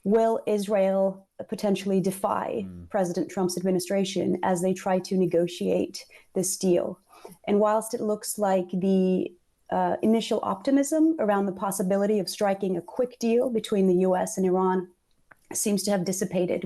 will Israel potentially defy President Trump's administration as they try to negotiate this deal? And whilst it looks like the initial optimism around the possibility of striking a quick deal between the U.S. and Iran seems to have dissipated.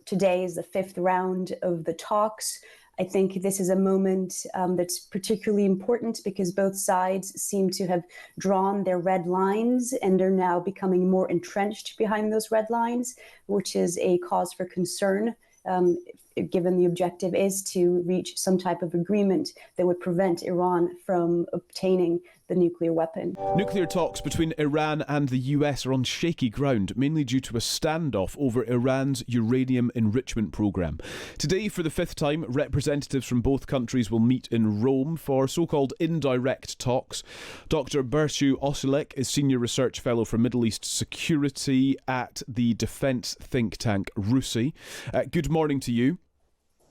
Today is the fifth round of the talks. I think this is a moment that's particularly important because both sides seem to have drawn their red lines and are now becoming more entrenched behind those red lines, which is a cause for concern, given the objective is to reach some type of agreement that would prevent Iran from obtaining the nuclear weapon. Nuclear talks between Iran and the US are on shaky ground, mainly due to a standoff over Iran's uranium enrichment program. Today, for the fifth time, representatives from both countries will meet in Rome for so-called indirect talks. Dr. Burcu Ozcelik is Senior Research Fellow for Middle East Security at the defence think tank RUSI. Good morning to you.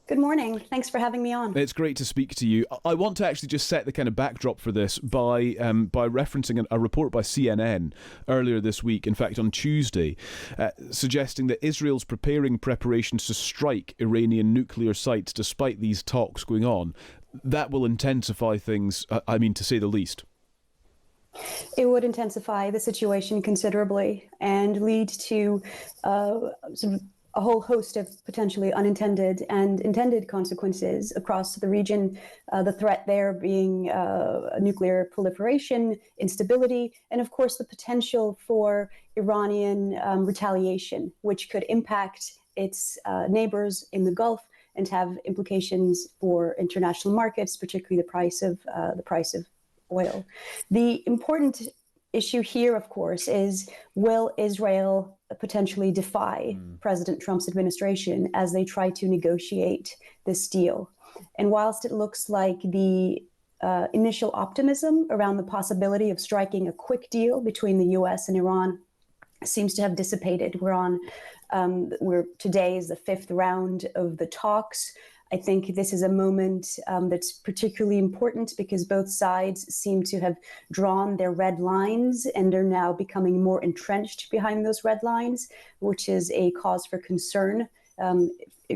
Good morning. Thanks for having me on. It's great to speak to you. I want to actually just set the kind of backdrop for this by referencing a report by CNN earlier this week, in fact on Tuesday, suggesting that Israel's preparing preparations to strike Iranian nuclear sites despite these talks going on. That will intensify things, to say the least. It would intensify the situation considerably and lead to a whole host of potentially unintended and intended consequences across the region, the threat there being nuclear proliferation, instability, and of course the potential for Iranian retaliation, which could impact its neighbors in the Gulf and have implications for international markets, particularly the price of oil. The important issue here, of course, is will Israel potentially defy President Trump's administration as they try to negotiate this deal? And whilst it looks like the initial optimism around the possibility of striking a quick deal between the U.S. and Iran seems to have dissipated. Today is the fifth round of the talks. I think this is a moment that's particularly important because both sides seem to have drawn their red lines and are now becoming more entrenched behind those red lines, which is a cause for concern,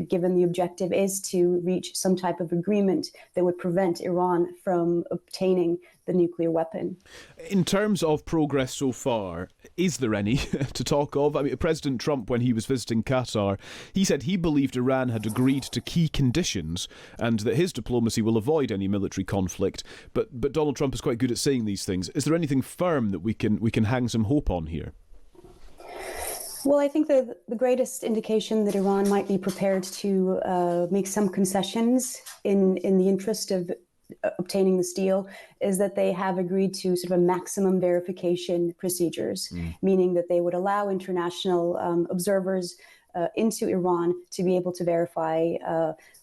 given the objective is to reach some type of agreement that would prevent Iran from obtaining the nuclear weapon. In terms of progress so far, is there any to talk of? President Trump, when he was visiting Qatar, he said he believed Iran had agreed to key conditions and that his diplomacy will avoid any military conflict. But Donald Trump is quite good at saying these things. Is there anything firm that we can hang some hope on here? Well, I think the greatest indication that Iran might be prepared to make some concessions in the interest of obtaining this deal is that they have agreed to sort of a maximum verification procedures, meaning that they would allow international observers into Iran to be able to verify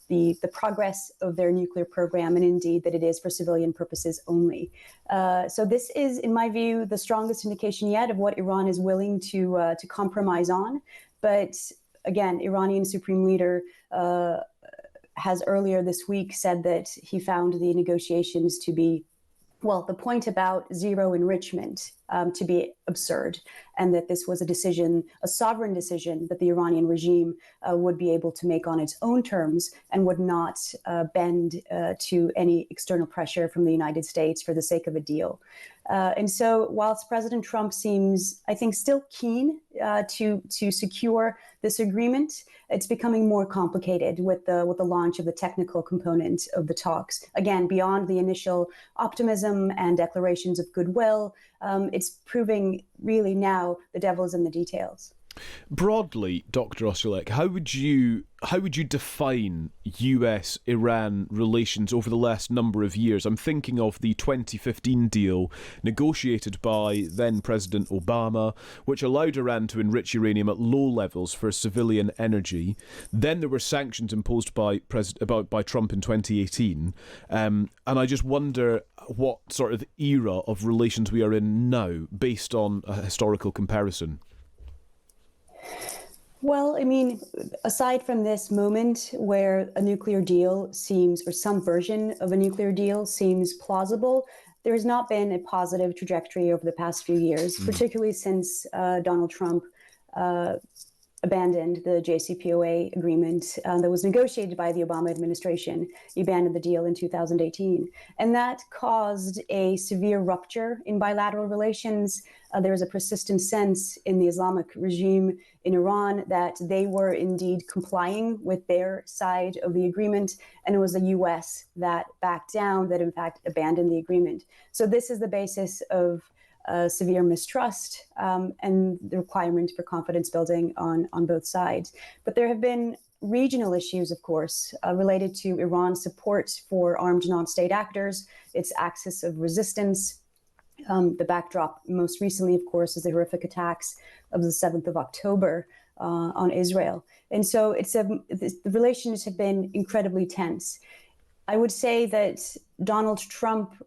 the progress of their nuclear program, and indeed that it is for civilian purposes only. So this is, in my view, the strongest indication yet of what Iran is willing to compromise on. But again, Iranian Supreme Leader has earlier this week said that he found the negotiations to be, well, the point about zero enrichment to be absurd, and that this was a sovereign decision that the Iranian regime would be able to make on its own terms and would not bend to any external pressure from the United States for the sake of a deal. And so whilst President Trump seems, I think, still keen to secure this agreement, it's becoming more complicated with the launch of the technical component of the talks. Again, beyond the initial optimism and declarations of goodwill, it's proving really now the devil is in the details. Broadly, Dr. Ozcelik, how would you define US-Iran relations over the last number of years? I'm thinking of the 2015 deal negotiated by then President Obama, which allowed Iran to enrich uranium at low levels for civilian energy. Then there were sanctions imposed by Trump in 2018, and I just wonder what sort of era of relations we are in now, based on a historical comparison. Well, aside from this moment where a nuclear deal seems, or some version of a nuclear deal seems plausible, there has not been a positive trajectory over the past few years, particularly since Donald Trump abandoned the JCPOA agreement that was negotiated by the Obama administration. He abandoned the deal in 2018. And that caused a severe rupture in bilateral relations. There was a persistent sense in the Islamic regime in Iran that they were indeed complying with their side of the agreement. And it was the US that backed down, that in fact abandoned the agreement. So this is the basis of severe mistrust and the requirement for confidence building on both sides. But there have been regional issues, of course, related to Iran's support for armed non-state actors, its axis of resistance. The backdrop most recently, of course, is the horrific attacks of the 7th of October on Israel. And so the relations have been incredibly tense. I would say that Donald Trump,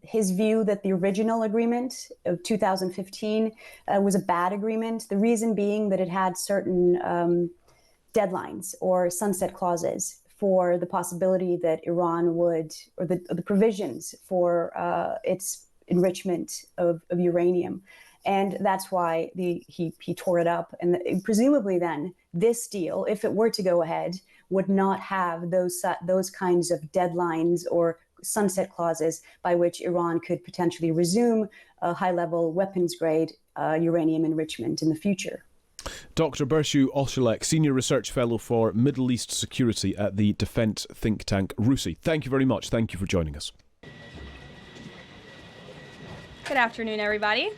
his view that the original agreement of 2015 was a bad agreement, the reason being that it had certain deadlines or sunset clauses for the possibility that Iran would, or the provisions for its enrichment of uranium. And that's why he tore it up. And presumably then, this deal, if it were to go ahead, would not have those kinds of deadlines or sunset clauses by which Iran could potentially resume a high-level weapons-grade uranium enrichment in the future. Dr. Burcu Ozcelik, Senior Research Fellow for Middle East Security at the defence think tank RUSI. Thank you very much. Thank you for joining us. Good afternoon, everybody.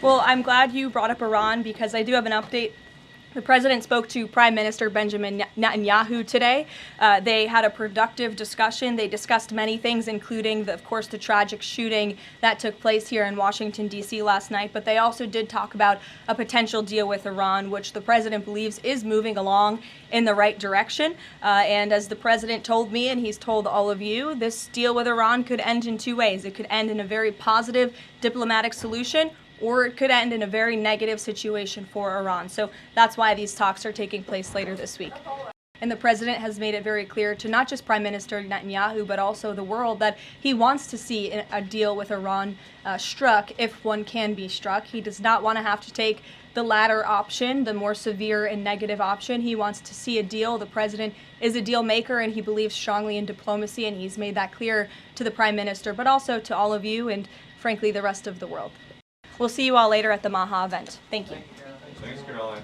Well, I'm glad you brought up Iran because I do have an update. The president spoke to Prime Minister Benjamin Netanyahu today. They had a productive discussion. They discussed many things, including, of course, the tragic shooting that took place here in Washington, D.C. last night. But they also did talk about a potential deal with Iran, which the president believes is moving along in the right direction. And as the president told me, and he's told all of you, this deal with Iran could end in two ways. It could end in a very positive diplomatic solution, or it could end in a very negative situation for Iran. So that's why these talks are taking place later this week. And the president has made it very clear to not just Prime Minister Netanyahu, but also the world, that he wants to see a deal with Iran struck, if one can be struck. He does not want to have to take the latter option, the more severe and negative option. He wants to see a deal. The president is a deal maker, and he believes strongly in diplomacy, and he's made that clear to the Prime Minister, but also to all of you and, frankly, the rest of the world. We'll see you all later at the Maha event. Thank you. Thanks, Caroline.